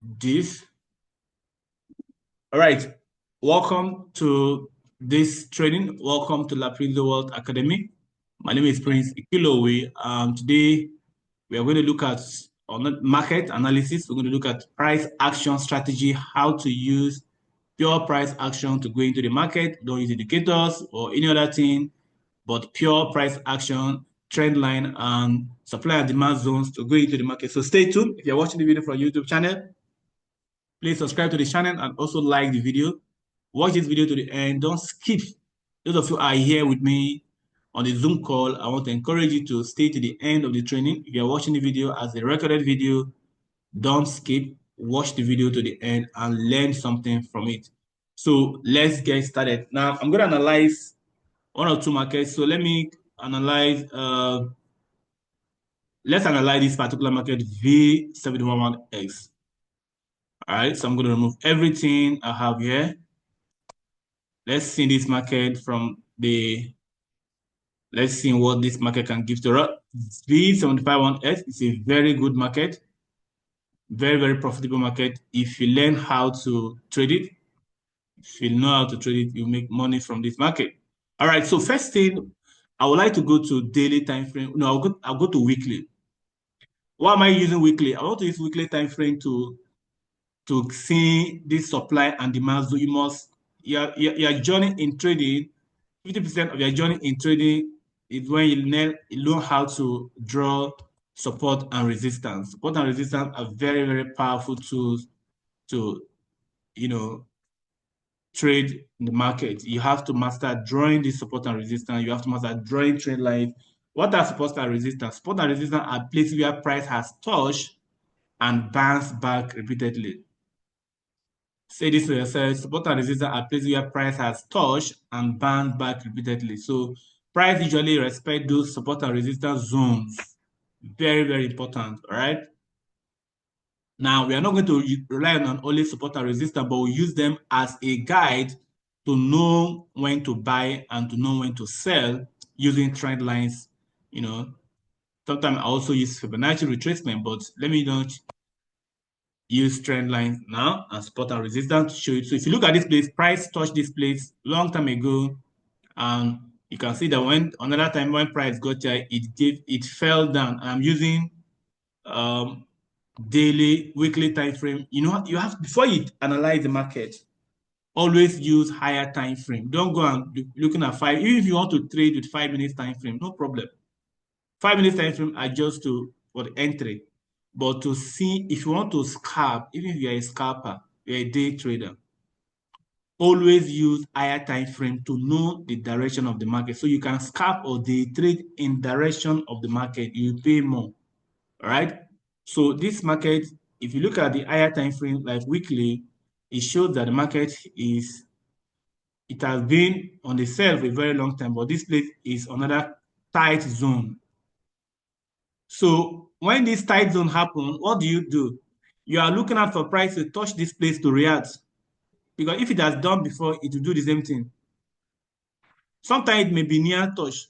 this. All right. Welcome to this training. Welcome to La Prince World Academy. My name is Prince Ikilowe. Today we are going to look at on market analysis. We're going to look at price action strategy, how to use pure price action to go into the market. Don't use indicators or any other thing, but pure price action, trend line, and supply and demand zones to go into the market. So stay tuned. If you're watching the video from YouTube channel, please subscribe to the channel and also like the video. Watch this video to the end. Don't skip. Those of you are here with me on the Zoom call, I want to encourage you to stay to the end of the training. If you're watching the video as a recorded video, don't skip. Watch the video to the end and learn something from it. So let's get started. Now, I'm going to analyze one or two markets. So let me analyze, let's analyze this particular market, V711X. All right, so I'm going to remove everything I have here. Let's see this market from let's see what this market can give to us. V751S is a very good market, very, very profitable market. If you learn how to trade it, if you know how to trade it, you make money from this market. All right, so first thing, I would like to go to daily time frame. No, I'll go to weekly. Why am I using weekly? I want to use weekly time frame to see this supply and demand. So you must your journey in trading, 50% of your journey in trading is when you learn how to draw support and resistance. Support and resistance are very, very powerful tools to, trade in the market. You have to master drawing this support and resistance. You have to master drawing trend lines. What are support and resistance? Support and resistance are places where price has touched and bounced back repeatedly. Say this to yourself, support and resistance are places where price has touched and bounced back repeatedly. So price usually respect those support and resistance zones. Very, very important, all right? Now, we are not going to rely on only support and resistance, but we use them as a guide to know when to buy and to know when to sell using trend lines. Sometimes I also use Fibonacci retracement, but let me not use trend lines now and support and resistance to show it. So if you look at this place, price touched this place long time ago, and you can see that when another time when price got here, it fell down. I'm using daily, weekly time frame. You have, before you analyze the market, always use higher time frame. Don't go and looking at five. Even if you want to trade with 5 minutes time frame, no problem. 5 minutes time frame adjust to for the entry. But to see if you want to scalp, even if you're a scalper, you're a day trader, always use higher time frame to know the direction of the market. So you can scalp or day trade in direction of the market. You pay more. All right. So this market, if you look at the higher time frame, like weekly, it shows that the market it has been on the sell for a very long time, but this place is another tight zone. So when this tight zone happens, what do? You are looking out for price to touch this place to react. Because if it has done before, it will do the same thing. Sometimes it may be near touch.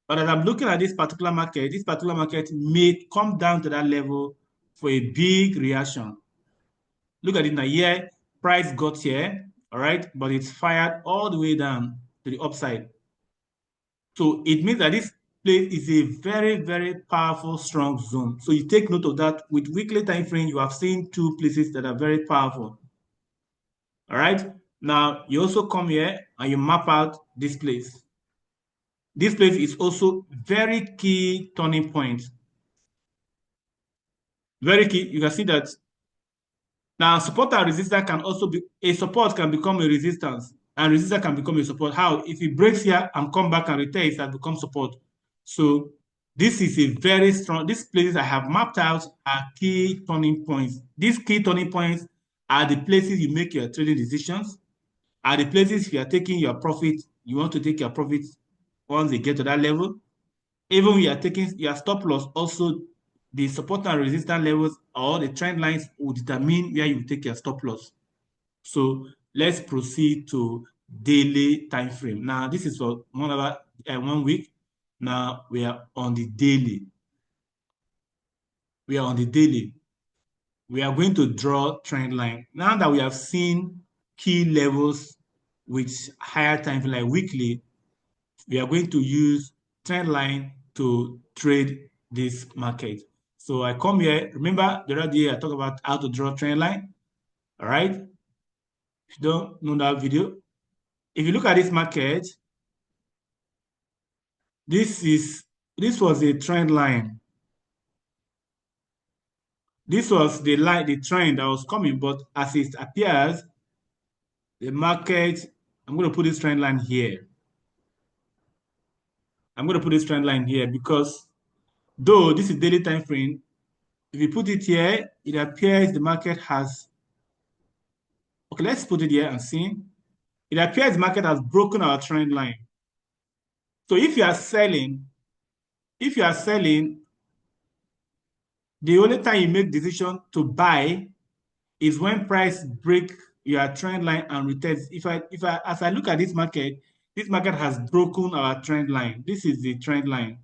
But as I'm looking at this particular market may come down to that level for a big reaction. Look at it now. Here, price got here, all right, but it's fired all the way down to the upside. So it means that this place is a very, very powerful, strong zone. So you take note of that. With weekly time frame, you have seen two places that are very powerful. All right. Now you also come here and you map out this place. This place is also very key turning point. Very key. You can see that now support and resistance can also be a support can become a resistance, and resistance can become a support. How? If it breaks here and come back and return, it has become support. So this is a very strong. These places I have mapped out are key turning points. These key turning points are the places you make your trading decisions. Are the places if you are taking your profit, you want to take your profits once they get to that level. Even when you are taking your stop loss, also the support and resistance levels or the trend lines will determine where you take your stop loss. So let's proceed to daily time frame. Now this is for 1 week. Now we are on the daily. We are on the daily. we are going to draw trend line. Now that we have seen key levels with higher time frame like weekly, we are going to use trend line to trade this market. So I come here. Remember the other day I talked about how to draw trend line. All right. If you don't know that video, if you look at this market, this was a trend line. This was the line, the trend that was coming, but as it appears, the market, I'm going to put this trend line here. I'm going to put this trend line here because though this is daily time frame, if you put it here, it appears the market has, okay, let's put it here and see. It appears the market has broken our trend line. So if you are selling, the only time you make decision to buy is when price break your trend line and retest. As I look at this market has broken our trend line. This is the trend line.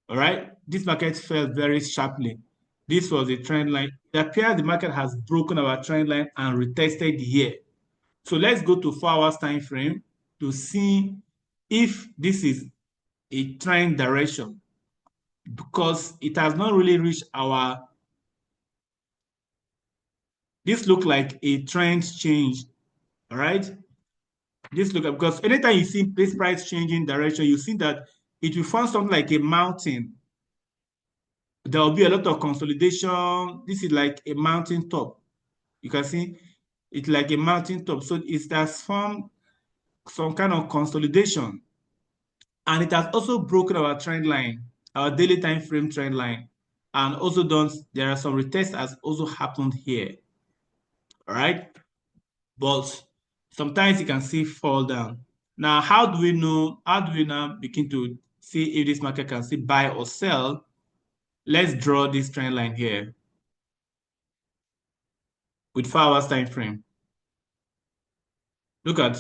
All right. This market fell very sharply. This was the trend line. It appears the market has broken our trend line and retested here. So let's go to 4 hours time frame to see if this is a trend direction, because it has not really reached our, this look like a trend change. All right. This look, because anytime you see this price changing direction, you see that it will form something like a mountain. There will be a lot of consolidation. This is like a mountain top. You can see it's like a mountain top. So it has formed some kind of consolidation. And it has also broken our trend line, our daily time frame trend line. And also there are some retests has also happened here. All right. But sometimes you can see fall down. Now, how do we now begin to see if this market can still buy or sell? Let's draw this trend line here with 4 hours time frame. Look at,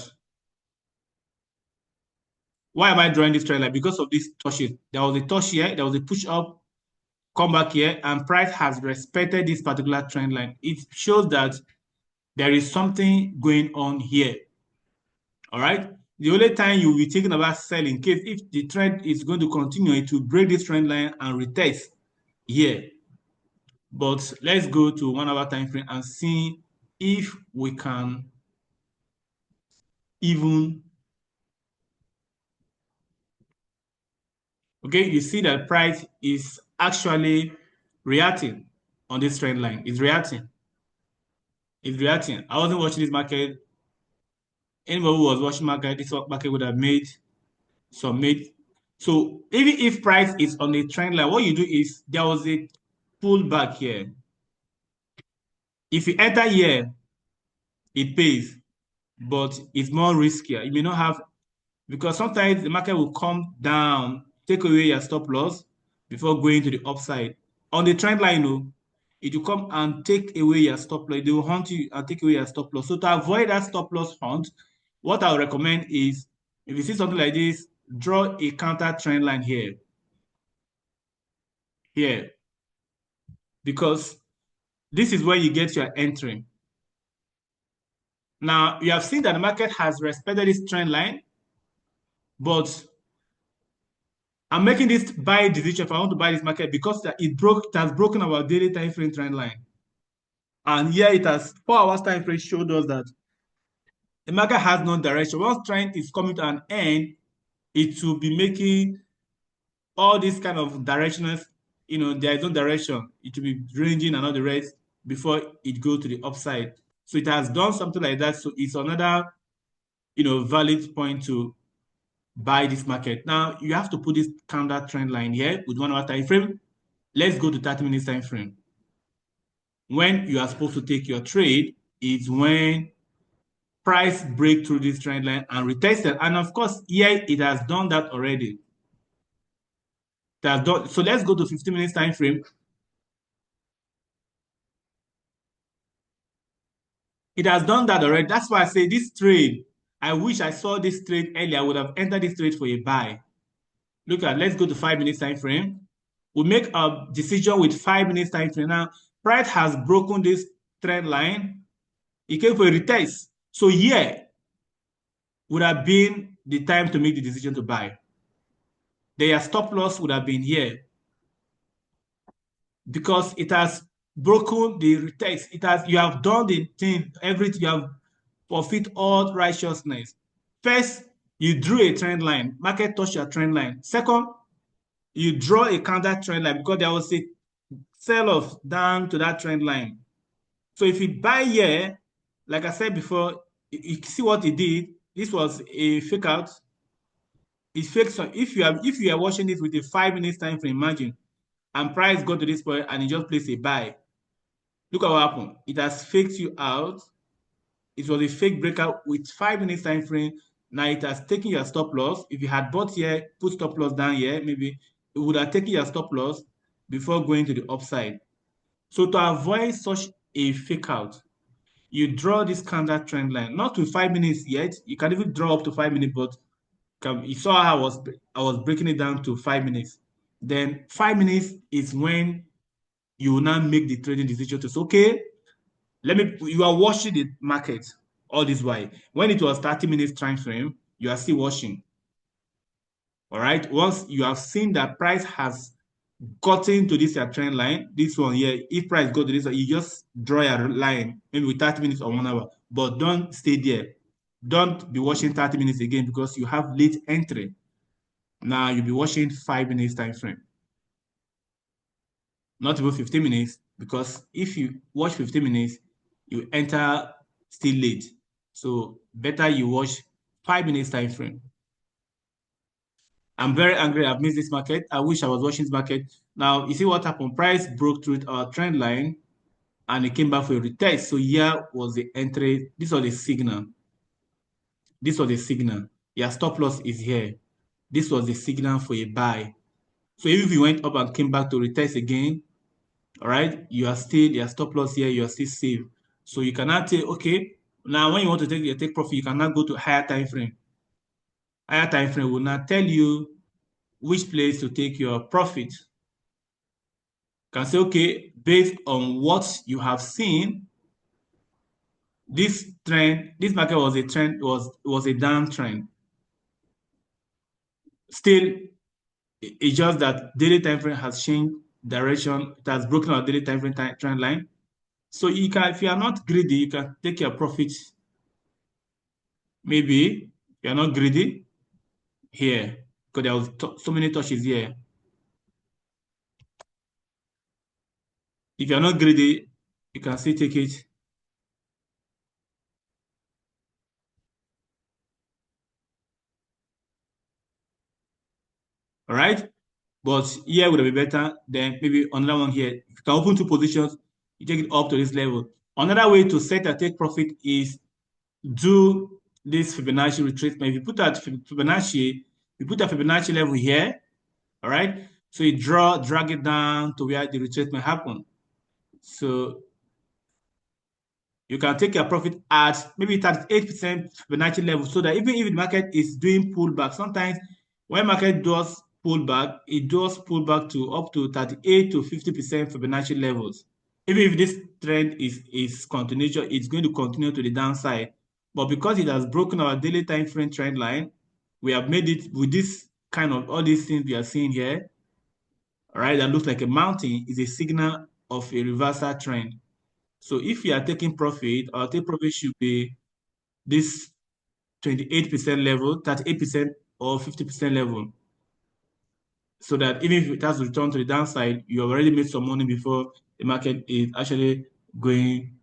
why am I drawing this trend line? Because of this touches. There was a touch here, there was a push up, come back here, and price has respected this particular trend line. It shows that there is something going on here. All right. The only time you will be thinking about selling, in case if the trend is going to continue, it will break this trend line and retest here. But let's go to 1 hour time frame and see if we can even, okay, you see that price is actually reacting on this trend line. It's reacting. It's reacting. I wasn't watching this market. Anybody who was watching market, this market would have made some made. So even if price is on the trend line, what you do is there was a pullback here. If you enter here, it pays, but it's more riskier. You may not have, because sometimes the market will come down, take away your stop loss before going to the upside. On the trend line, it will come and take away your stop loss. They will hunt you and take away your stop loss. So to avoid that stop loss hunt, what I would recommend is, if you see something like this, draw a counter trend line here. Here. Because this is where you get your entry. Now, you have seen that the market has respected this trend line, but I'm making this buy decision if I want to buy this market because it has broken our daily time frame trend line. And here it has 4 hours time frame showed us that the market has no direction. Once trend is coming to an end, it will be making all these kind of directionals, there is no direction. It will be ranging and all the rest before it go to the upside. So it has done something like that. So it's another, valid point to buy this market. Now you have to put this counter trend line here with 1 hour time frame. Let's go to 30 minutes time frame. When you are supposed to take your trade is when price break through this trend line and retest it. And of course, here it has done that already. So let's go to 15 minutes time frame. It has done that already. That's why I say this trade, I wish I saw this trade earlier. I would have entered this trade for a buy. Let's go to 5 minutes time frame. We make a decision with 5 minutes time frame. Now, price has broken this trend line. It came for a retest. So here would have been the time to make the decision to buy. Their stop loss would have been here because it has broken the retest. It has, you have done the thing, everything, you have forfeit all righteousness. First, you drew a trend line. Market touched your trend line. Second, you draw a counter trend line because there was a sell off down to that trend line. So if you buy here, like I said before, you see what it did. This was a fake out. It's fake. So if you are watching this with a 5 minutes time frame, imagine, and price got to this point and you just place a buy. Look at what happened. It has faked you out. It was a fake breakout with 5 minutes time frame. Now it has taken your stop loss. If you had bought here, put stop loss down here, maybe it would have taken your stop loss before going to the upside. So to avoid such a fake out, you draw this counter trend line, not to 5 minutes yet. You can even draw up to 5 minutes, but you saw how I was breaking it down to 5 minutes. Then 5 minutes is when you will now make the trading decision to say, okay, you are watching the market all this while. When it was 30 minutes time frame, you are still watching. All right. Once you have seen that price has gotten to this trend line, this one here, if price go to this one, you just draw a line, maybe with 30 minutes or 1 hour, but don't stay there. Don't be watching 30 minutes again because you have late entry. Now you'll be watching 5 minutes time frame, not even 15 minutes, because if you watch 15 minutes, you enter still late. So better you watch 5 minutes time frame. I'm very angry. I've missed this market. I wish I was watching this market. Now, you see what happened? Price broke through our trend line and it came back for a retest. So here was the entry. This was the signal. This was the signal. Your stop loss is here. This was the signal for a buy. So if you went up and came back to retest again, all right, you are still, your stop loss here, you are still safe. So you cannot say, okay, now when you want to take profit, you cannot go to higher time frame. Higher time frame will not tell you which place to take your profit. Can say, okay, based on what you have seen, this trend, this market was a trend, was a downtrend. Still, it's just that daily time frame has changed direction. It has broken our daily time frame trend line. So you can, if you are not greedy, you can take your profits. Maybe if you are not greedy here, because there was so many touches here. If you are not greedy, you can still take it. All right. But here would be better than maybe another one here. If you can open two positions, you take it up to this level. Another way to set a take profit is do this Fibonacci retracement. If you put that Fibonacci, you put a Fibonacci level here, all right? So you drag it down to where the retracement happen. So you can take your profit at maybe 38% Fibonacci level so that even if the market is doing pullback, sometimes when market does pull back, it does pull back to up to 38 to 50% Fibonacci levels. Even if this trend is continuation, it's going to continue to the downside. But because it has broken our daily time frame trend line, we have made it with this kind of all these things we are seeing here, all right, that looks like a mountain is a signal of a reversal trend. So if you are taking profit, our take profit should be this 28% level, 38% or 50% level. So that even if it has returned to the downside, you have already made some money before the market is actually going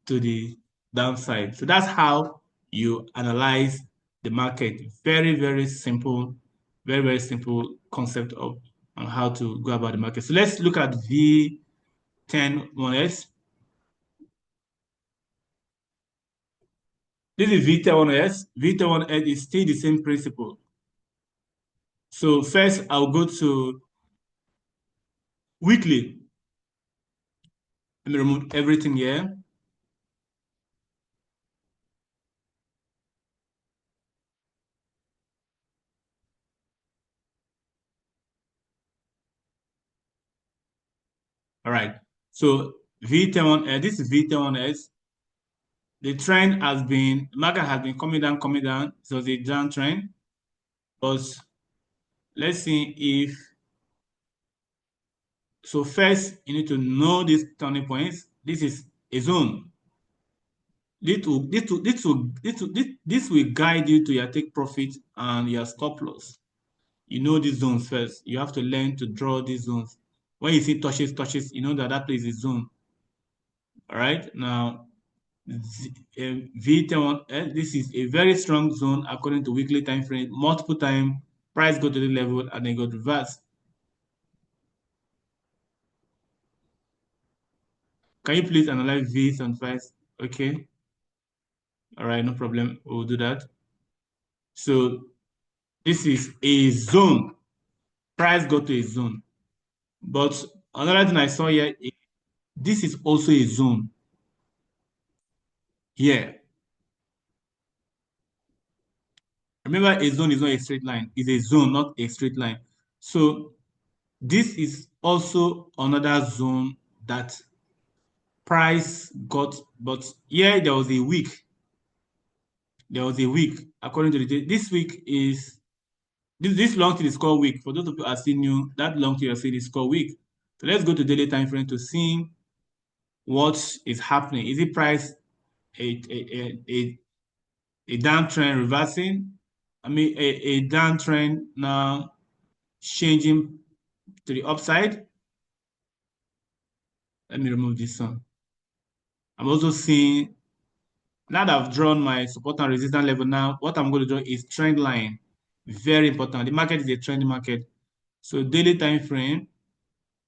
to the downside. So that's how you analyze the market. Very, very simple concept of on how to go about the market. So let's look at V10 1S. This is V10 V10 is still the same principle. So first, I'll go to weekly. Let me remove everything here. All right. So V10-1S. This is V10-1S. The trend has been, market has been coming down. So the downtrend. But let's see if, so first you need to know these turning points. This is a zone. This will guide you to your take profit and your stop loss. You know these zones first. You have to learn to draw these zones. When you see touches, you know that place is zone. All right. Now, V10-1S, this is a very strong zone according to weekly time frame. Multiple time, price go to the level and then go to reverse. Can you please analyze V75? Okay. All right, no problem. We'll do that. So this is a zone. Price go to a zone. But another thing I saw here, this is also a zone. Here. Remember, a zone is not a straight line. It's a zone, not a straight line. So this is also another zone that price got, but here there was a week. There was a week, according to the day. This week is, this long thing is called week. For those of you who are still new, that long thing you're seeing is called week. So let's go to daily time frame to see what is happening. Is it price a downtrend reversing? I mean, a downtrend now changing to the upside. Let me remove this one. I'm also seeing, now that I've drawn my support and resistance level, now what I'm going to draw is trend line. Very important. The market is a trend market. So daily time frame,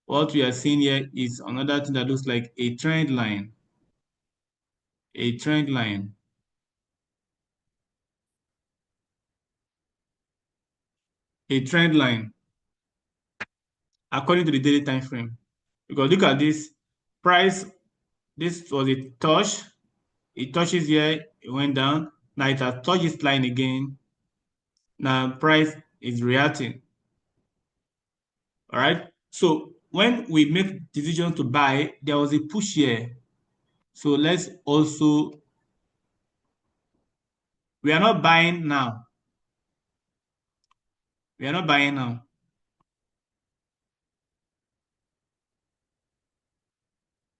what we are seeing here is another thing that looks like a trend line. A trend line. A trend line according to the daily time frame. Because look at this price, this was a touch. It touches here, it went down. Now it has touched this line again. Now price is reacting. All right. So when we make decision to buy, there was a push here. So let's also, we are not buying now. We are not buying now.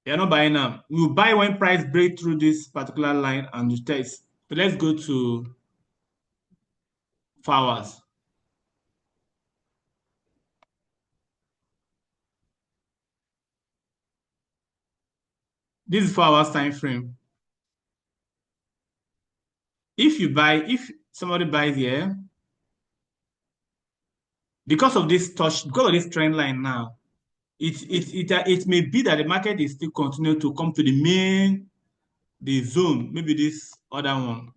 We are not buying now. We will buy when price break through this particular line and the test. So let's go to 4 hours. This is 4 hours time frame. If you buy, if somebody buys here, because of this touch, because of this trend line now, it may be that the market is still continuing to come to the zone, maybe this other one,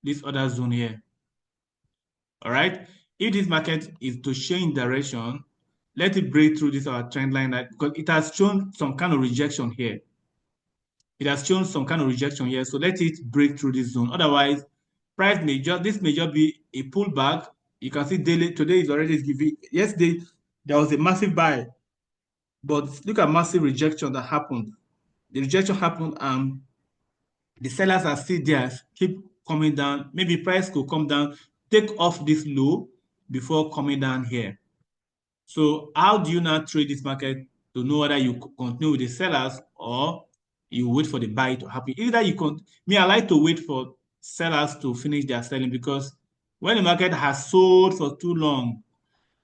this other zone here. All right. If this market is to change direction, let it break through this our trend line, because it has shown some kind of rejection here. It has shown some kind of rejection here. So let it break through this zone. Otherwise, price may just, this may just be a pullback. You can see daily, today is already giving, yesterday there was a massive buy, but look at massive rejection that happened. The rejection happened and the sellers are still there, keep coming down. Maybe price could come down, take off this low before coming down here. So how do you now trade this market to know whether you continue with the sellers or you wait for the buy to happen? Either you can, I like to wait for sellers to finish their selling, because when the market has sold for too long,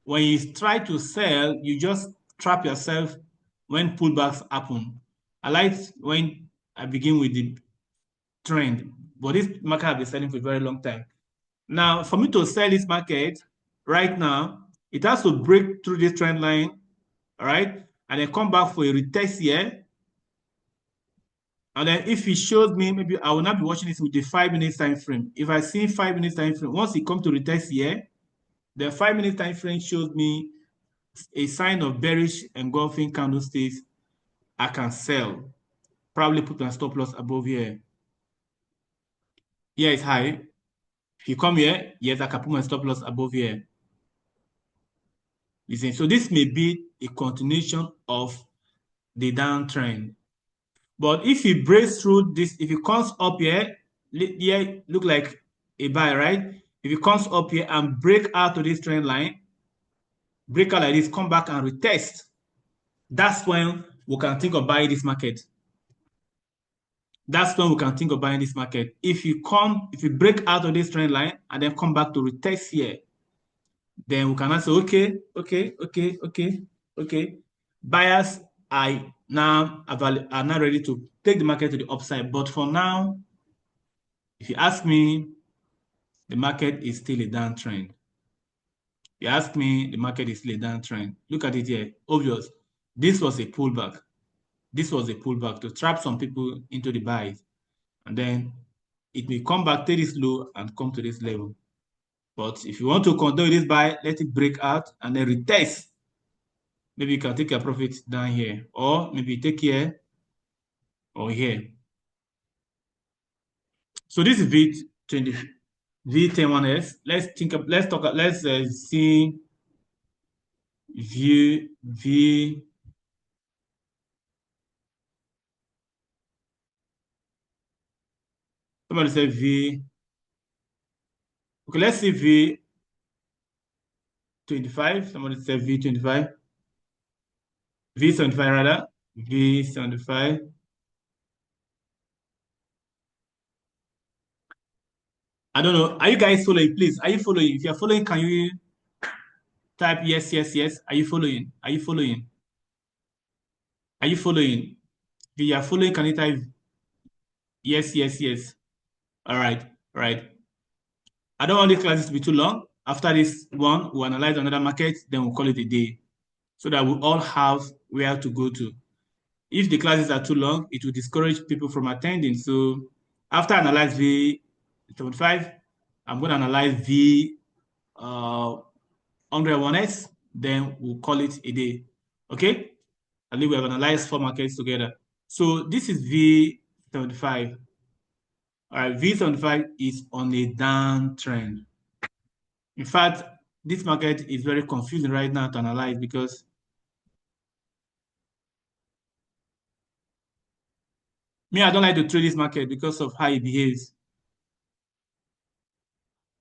when you try to sell, you just trap yourself when pullbacks happen. I like when I begin with the trend, but this market has been selling for a very long time. Now, for me to sell this market right now, it has to break through this trend line, all right, and then come back for a retest here. And then if it shows me, maybe I will not be watching this with the 5 minutes time frame. If I see 5 minutes time frame, once it comes to retest here, the 5 minutes time frame shows me a sign of bearish engulfing candlesticks. I can sell. Probably put my stop loss above here. Here is high. If you come here, yes, I can put my stop loss above here. You see, so this may be a continuation of the downtrend. But if it breaks through this, if it comes up here, here look like a buy, right? If it comes up here and break out to this trend line, break out like this, come back and retest, that's when we can think of buying this market. That's when we can think of buying this market. If you break out of this trend line and then come back to retest here, then we can say, okay. Buyers are now ready to take the market to the upside. But for now, if you ask me, the market is still a downtrend. You ask me, the market is still a downtrend. Look at it here. Obvious. This was a pullback. This was a pullback to trap some people into the buys. And then it may come back, take this low, and come to this level. But if you want to continue this buy, let it break out and then retest. Maybe you can take your profit down here, or maybe take here or here. So this is V20, V101S. Let's see V. Somebody said V. Okay, let's see V25. Somebody said V25. V75 rather. V75. I don't know. Are you guys following? Please, are you following? If you're following, can you type yes, yes, yes? Are you following? Are you following? Are you following? If you are following, can you type yes, yes, yes? All right, all right. I don't want these classes to be too long. After this one, we'll analyze another market, then we'll call it a day so that we all have where to go to. If the classes are too long, it will discourage people from attending. So after analyze V75, I'm going to analyze V 101S, then we'll call it a day. Okay? At least we have analyzed 4 markets together. So this is V75. All right, V75 is on a downtrend. In fact, this market is very confusing right now to analyze because I don't like to trade this market because of how it behaves.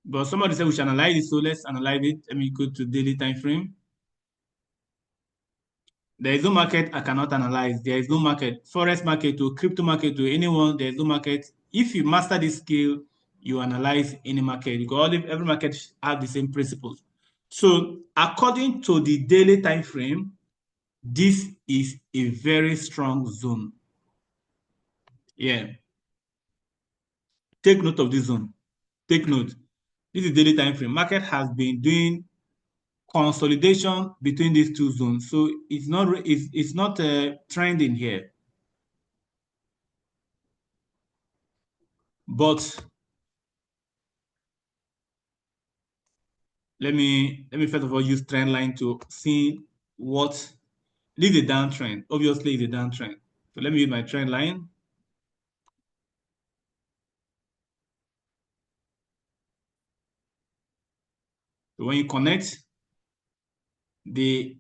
But somebody said we should analyze it, so let's analyze it. Let me go to daily time frame. There is no market I cannot analyze. There is no market, forex market to crypto market to anyone. There is no market. If you master this skill, you analyze any market because every market have the same principles. So according to the daily time frame, this is a very strong zone. Yeah. Take note of this zone. Take note. This is daily time frame. Market has been doing consolidation between these two zones, so it's not trending here. But let me first of all use trend line to see what this is a downtrend. Obviously, it's a downtrend. So let me use my trend line. So when you connect the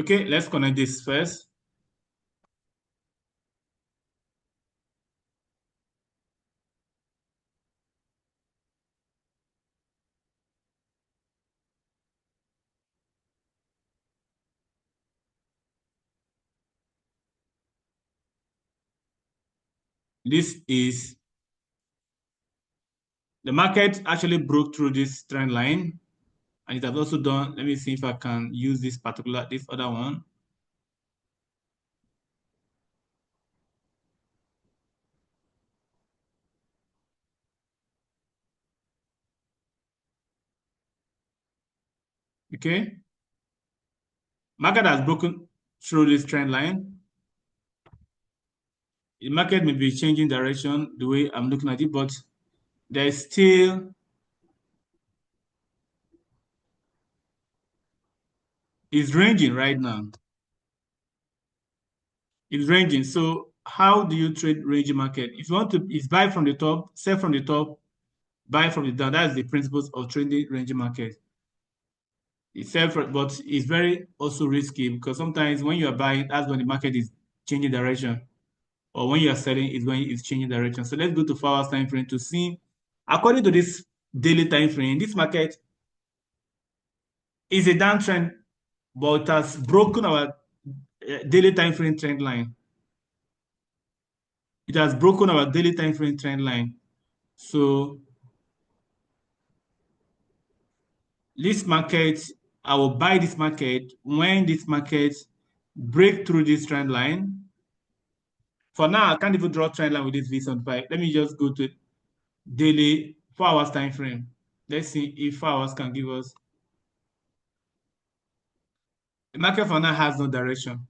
okay, let's connect this first. This is the market actually broke through this trend line, and it has also done. Let me see if I can use this other one. Okay, market has broken through this trend line. The market may be changing direction the way I'm looking at it, but there's still is ranging right now. It's ranging. So how do you trade ranging market? If you want to, it's buy from the top, sell from the top, buy from the down. That's the principles of trading ranging market. It's separate, but it's very also risky because sometimes when you are buying, that's when the market is changing direction, or when you are selling, is when it's changing direction. So let's go to 4 hours time frame to see, according to this daily time frame, this market is a downtrend, but it has broken our daily time frame trend line. It has broken our daily time frame trend line. So this market, I will buy this market when this market break through this trend line. For now, I can't even draw trend line with this V75. Let me just go to daily 4 hours time frame. Let's see if 4 hours can give us. The market for now has no direction.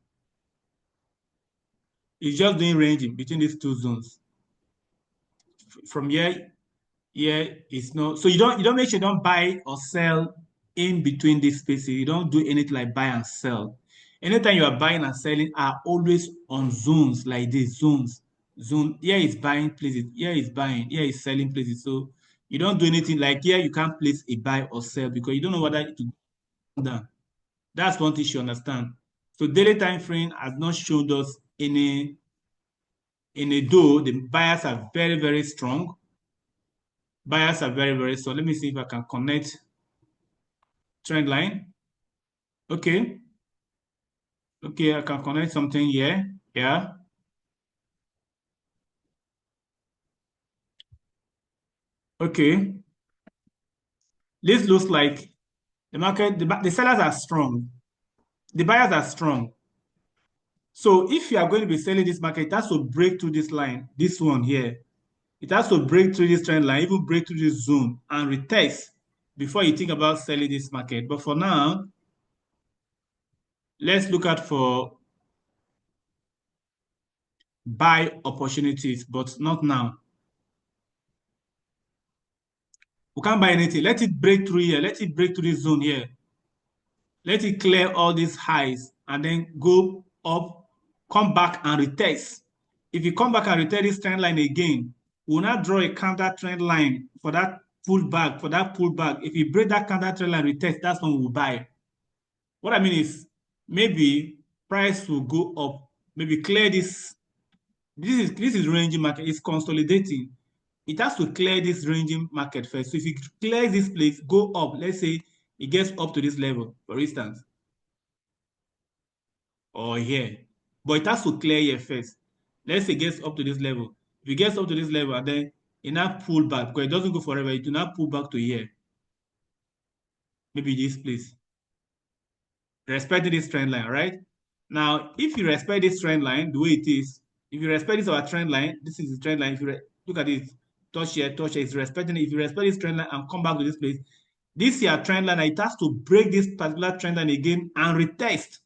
It's just doing ranging between these two zones. From here, it's no. So you don't make sure you don't buy or sell in between these spaces. You don't do anything like buy and sell. Anytime you are buying and selling are always on zones like this, zones. Zone here is buying places, here is buying, here is selling places. So you don't do anything like here, you can't place a buy or sell because you don't know whether to go down. That's one thing you understand. So daily time frame has not showed us any though the buyers are very, very strong. Buyers are very, very strong. Let me see if I can connect trend line. Okay. Okay, I can connect something here. Yeah. Okay. This looks like the market, the sellers are strong. The buyers are strong. So if you are going to be selling this market, it has to break through this line, this one here. It has to break through this trend line, even break through this zone and retest before you think about selling this market. But for now, let's look at for buy opportunities, but not now. We can't buy anything. Let it break through here. Let it break through this zone here. Let it clear all these highs and then go up, come back and retest. If you come back and retest this trend line again, we'll now draw a counter trend line for that pullback, If you break that counter trend line retest, that's when we'll buy. What I mean is maybe price will go up, maybe clear this. This is ranging market, it's consolidating. It has to clear this ranging market first. So if it clears this place, go up, let's say it gets up to this level, for instance, or here. But it has to clear here first. Let's say it gets up to this level. If it gets up to this level and then it now pull back, because it doesn't go forever, it will now pull back to here. Maybe this place. Respecting this trend line, right? Now, if you respect this trend line the way it is, if you respect this our trend line, this is the trend line. If you look at it, touch here, it's respecting it. If you respect this trend line and come back to this place, this here trend line, it has to break this particular trend line again and retest.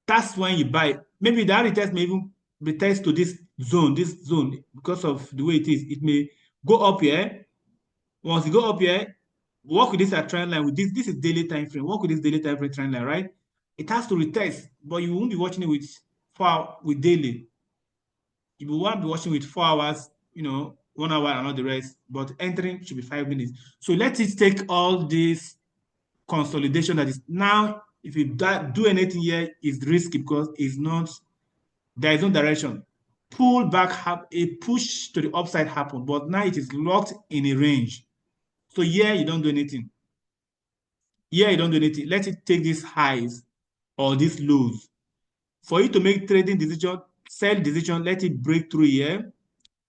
That's when you buy. Maybe that retest may even retest to this zone, because of the way it is. It may go up here. Once you go up here, work with this trend line. With this is daily time frame. Work with this daily time frame trend line, right? It has to retest, but you won't be watching it with daily. You won't be watching with 4 hours, 1 hour and all the rest. But entering should be 5 minutes. So let it take all this consolidation that is now. If you do anything here, it's risky because there is no direction. Pull back, a push to the upside happen, but now it is locked in a range. So here you don't do anything. Here you don't do anything. Let it take these highs or these lows. For you to make trading decision, sell decision, let it break through here,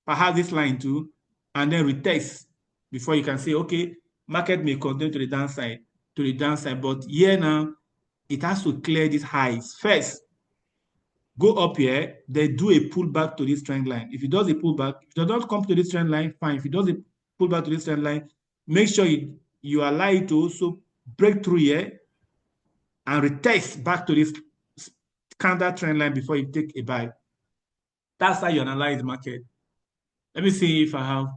perhaps this line too, and then retest before you can say, okay, market may continue to the downside, but here now, it has to clear these highs first. Go up here, then do a pullback to this trend line. If it does a pullback, if it does not come to this trend line, fine. If it does a pullback to this trend line, make sure you allow it to also break through here and retest back to this counter trend line before you take a buy. That's how you analyze the market. Let me see if I have.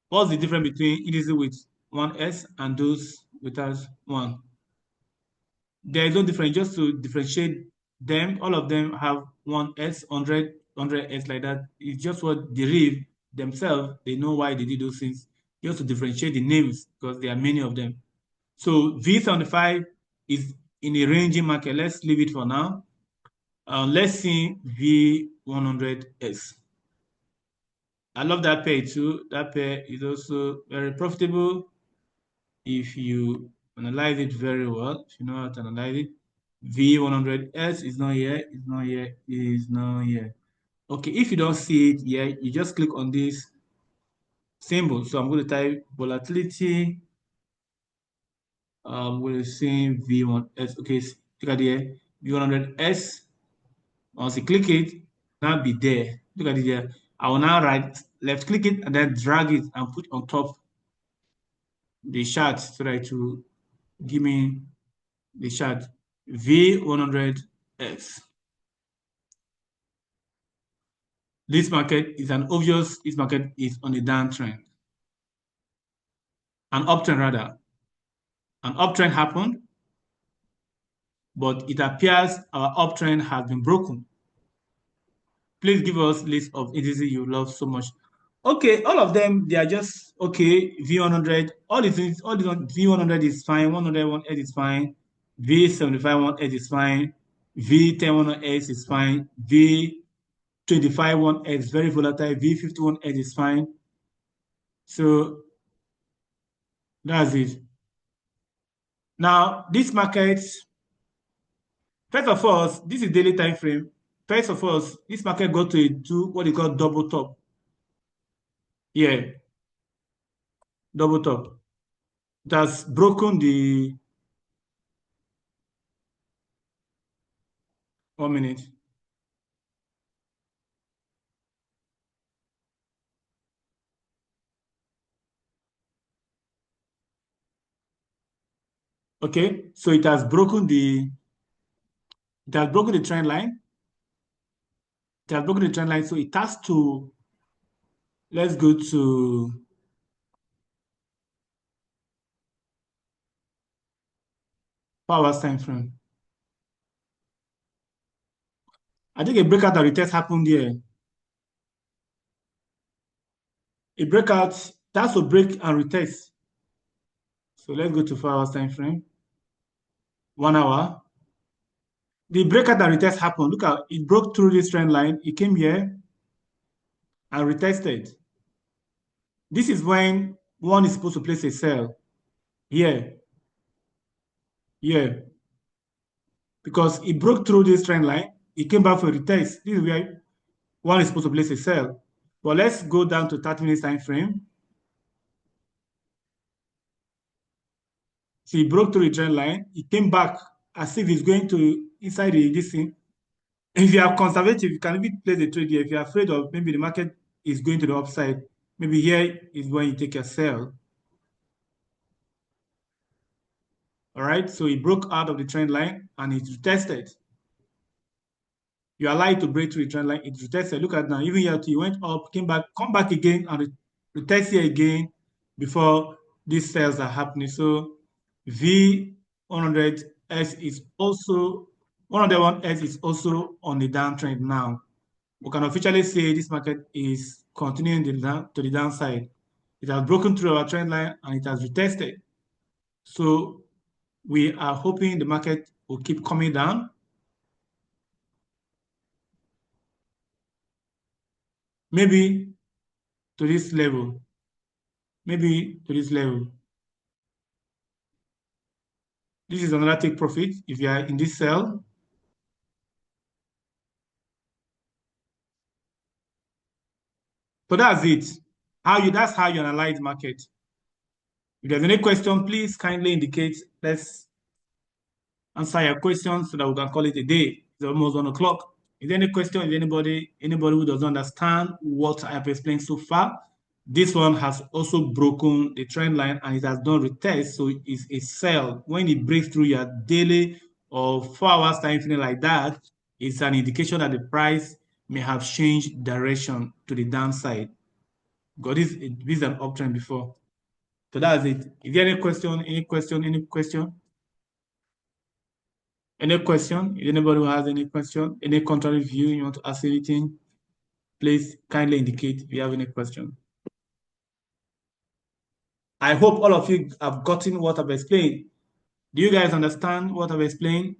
What's the difference between indices with 1S and those without one? There is no difference, just to differentiate all of them have 1S, 100S like that. It's just what Deriv themselves, they know why they did those things, just to differentiate the names because there are many of them. So V75 is in a ranging market. Let's leave it for now. Let's see V100S. I love that pair too. That pair is also very profitable if you analyze it very well. If you know how to analyze it. V100S is not here, is not here, is not here. Okay, if you don't see it here, you just click on this symbol. So I'm going to type volatility. We're seeing V1S. Okay, look at here, V100S. Once you click it, now be there. Look at it there. I will now left click it and then drag it and put on top the chart so that it will give me the chart V100X. This market is this market is on a downtrend. An uptrend rather. An uptrend happened, but it appears our uptrend has been broken. Please give us list of indices you love so much. Okay, all of them, they are just okay. V100, all these V100 is fine, 101S is fine, V75 1S is fine, V10 1S is fine, V25 1S very volatile, V51 S is fine. So that's it. Now, this market, first of all, this is daily time frame. First of all, this market got to what they call double top. Yeah, double top. It has broken the 1 minute. Okay, so it has broken the trend line. It has broken the trend line, so it has to, let's go to hours time frame. I think a breakout and retest happened here. A breakout, that's a break and retest. So let's go to 4 hours time frame. 1 hour. The breakout and retest happened. Look at it broke through this trend line. It came here and retested. This is when one is supposed to place a sell. Here. Here. Because it broke through this trend line. It came back for a retest. This is where one is supposed to place a sell. But let's go down to 30 minutes time frame. So it broke through the trend line. It came back as if it's going to inside this thing. If you are conservative, you can even play the trade here. If you're afraid of maybe the market is going to the upside, maybe here is when you take a sell. All right, so it broke out of the trend line and it retested. You are allowed to break through the trend line, it retested. Look at now, even here, it went up, came back, come back again, and retest here again before these sales are happening. So V100S is also 101S is also on the downtrend now. We can officially say this market is continuing to the downside. It has broken through our trend line and it has retested. So we are hoping the market will keep coming down. Maybe to this level. Maybe to this level. This is another take profit if you are in this cell. So that's it. That's how you analyze market. If there's any question, please kindly indicate. Let's answer your questions so that we can call it a day. It's almost 1 o'clock. Is there any question? Is anybody who doesn't understand what I have explained so far? This one has also broken the trend line and it has done retest, so it's a sell. When it breaks through your daily or 4 hours time frame like that, it's an indication that the price may have changed direction to the downside. Got this is an uptrend before. So that's it. Is there any question? Any question? Any question? Any question? Anybody who has any question, any contrary view, you want to ask anything, please kindly indicate if you have any question. I hope all of you have gotten what I've explained. Do you guys understand what I've explained?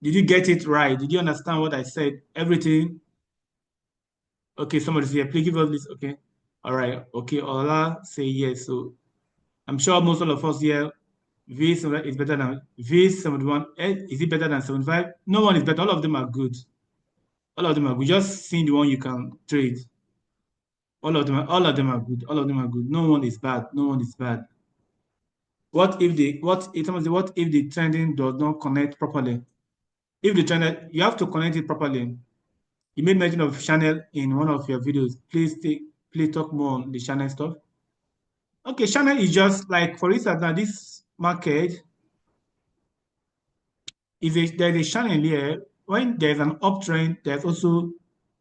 Did you get it right? Did you understand what I said? Everything? Okay, somebody's here. Please give us this. Okay. All right. Okay. Ola say yes. So I'm sure most of us here, V71 is better than V71. Is it better than 75? No one is better. All of them are good. All of them are good. Just seeing the one you can trade. All of them are good. All of them are good. No one is bad. No one is bad. What if the trending does not connect properly? If the trend, you have to connect it properly. You made mention of channel in one of your videos. Please talk more on the channel stuff. Okay, channel is just like, for instance, now this market there's a channel here. When there's an uptrend, there's also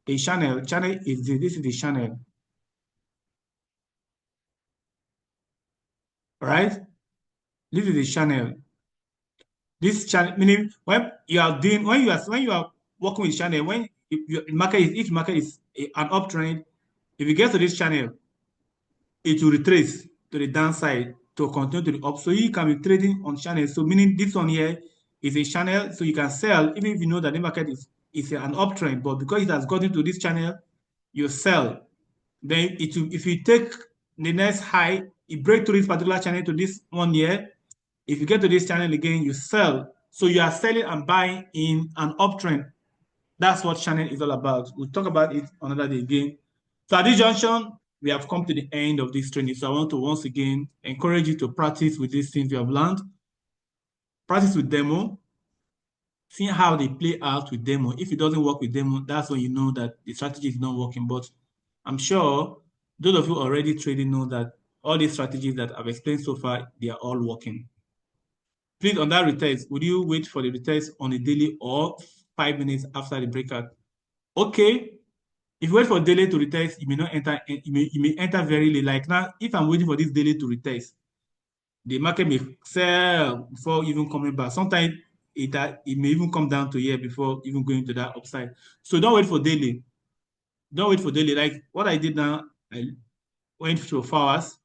a channel. This is the channel, right? This is the channel. This channel meaning when you are working with channel, when if market is an uptrend, if you get to this channel, it will retrace to the downside to continue to the up. So you can be trading on channel. So meaning this one here is a channel, so you can sell even if you know that the market is an uptrend, but because it has gotten to this channel, you sell. Then if you take the next high, you break through this particular channel to this one here. If you get to this channel again, you sell. So you are selling and buying in an uptrend. That's what channel is all about. We'll talk about it another day again. So at this junction, we have come to the end of this training. So I want to once again encourage you to practice with these things you have learned. Practice with demo. See how they play out with demo. If it doesn't work with demo, that's when you know that the strategy is not working. But I'm sure those of you already trading know that all these strategies that I've explained so far, they are all working. Please, on that retest, would you wait for the retest on a daily or 5 minutes after the breakout? Okay. If you wait for daily to retest, you may not enter. You may enter very late. Like now, if I'm waiting for this daily to retest, the market may sell before even coming back. Sometimes it may even come down to here before even going to that upside. So don't wait for daily. Don't wait for daily. Like what I did now, I went through 4 hours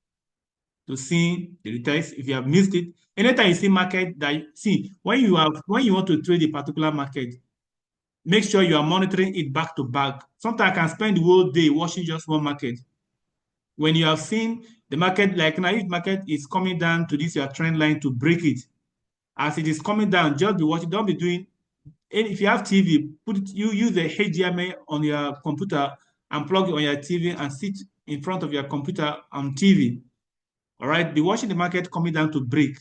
to see the retest. If you have missed it, anytime you see market that see when you want to trade a particular market, make sure you are monitoring it back to back. Sometimes I can spend the whole day watching just one market. When you have seen the market, like now, if market is coming down to this your trend line to break it, as it is coming down, just be watching. Don't be doing. And if you have TV, you use the HDMI on your computer and plug it on your TV and sit in front of your computer on TV. All right, be watching the market coming down to break.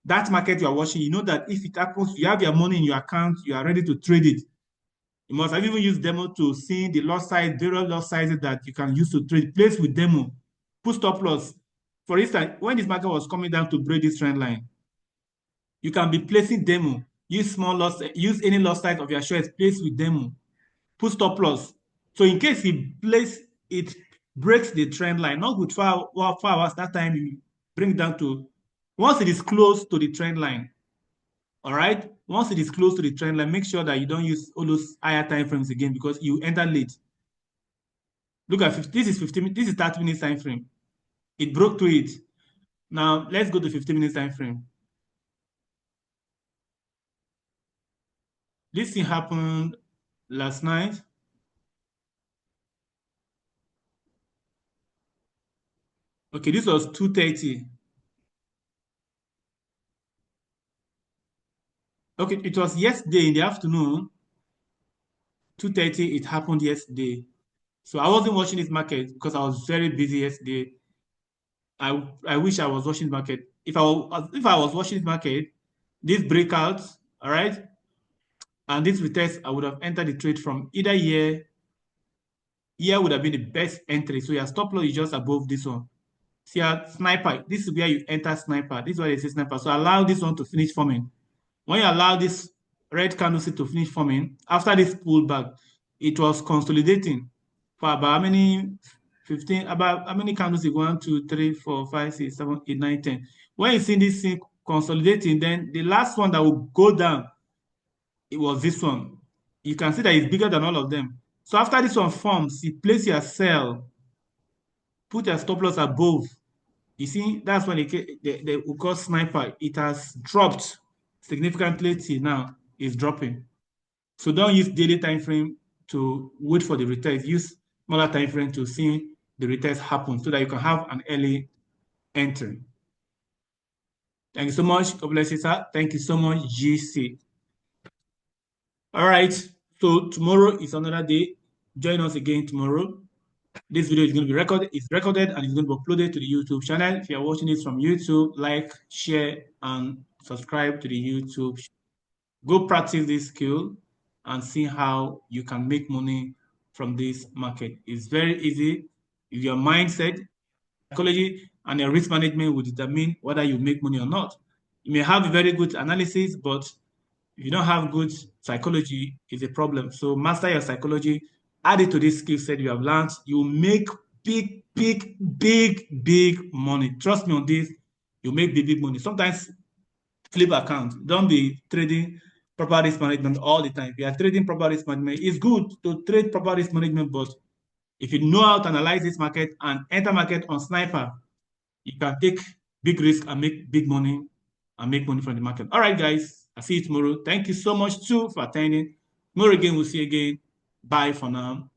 That market you are watching, you know that if it happens, you have your money in your account, you are ready to trade it. You must have even used demo to see the loss size, various loss sizes that you can use to trade. Place with demo, put stop loss. For instance, when this market was coming down to break this trend line, you can be placing demo. Use small loss, use any loss size of your shares, place with demo, put stop loss. So in case it breaks the trend line, not with 4 hours, that time you bring it down to once it is close to the trend line. All right. Once it is close to the trend line, make sure that you don't use all those higher time frames again because you enter late. Look at 50, this is 15. This is 30 minutes time frame. It broke to it. Now let's go to 15 minutes time frame. This thing happened last night. Okay, this was 2:30. Okay, it was yesterday in the afternoon. 2:30. It happened yesterday. So I wasn't watching this market because I was very busy yesterday. I wish I was watching the market. If I was watching the market, this breakout, all right, and this retest, I would have entered the trade from either here. Here would have been the best entry. So your stop loss is just above this one. See your sniper. This is where you enter sniper. This is why they say sniper. So allow this one to finish forming. When you allow this red candlestick to finish forming, after this pullback, it was consolidating for about how many 15, about how many candlesticks? 1, 2, 3, 4, 5, 6, 7, 8, 9, 10. When you see this thing consolidating, then the last one that will go down it was this one. You can see that it's bigger than all of them. So after this one forms, you place your sell, put your stop loss above. You see, that's when they will call sniper. It has dropped significantly till now. It's dropping. So don't use daily time frame to wait for the retest. Use smaller time frame to see the retest happen so that you can have an early entry. Thank you so much. God bless you, sir. Thank you so much, GC. All right. So tomorrow is another day. Join us again tomorrow. This video is going to be recorded. It's recorded and it's going to be uploaded to the YouTube channel. If you are watching this from YouTube, like, share, and subscribe to the YouTube. Go practice this skill and see how you can make money from this market. It's very easy. Your mindset, psychology, and your risk management will determine whether you make money or not. You may have a very good analysis, but if you don't have good psychology, it's a problem. So master your psychology, add it to this skill set you have learned. You make big money. Trust me on this. You make big money. Sometimes flip account. Don't be trading proper risk management all the time. If you are trading proper risk management, it's good to trade proper risk management, but if you know how to analyze this market and enter market on sniper, you can take big risk and make big money and make money from the market. All right, guys. I'll see you tomorrow. Thank you so much, too, for attending. Tomorrow again, we'll see you again. Bye for now.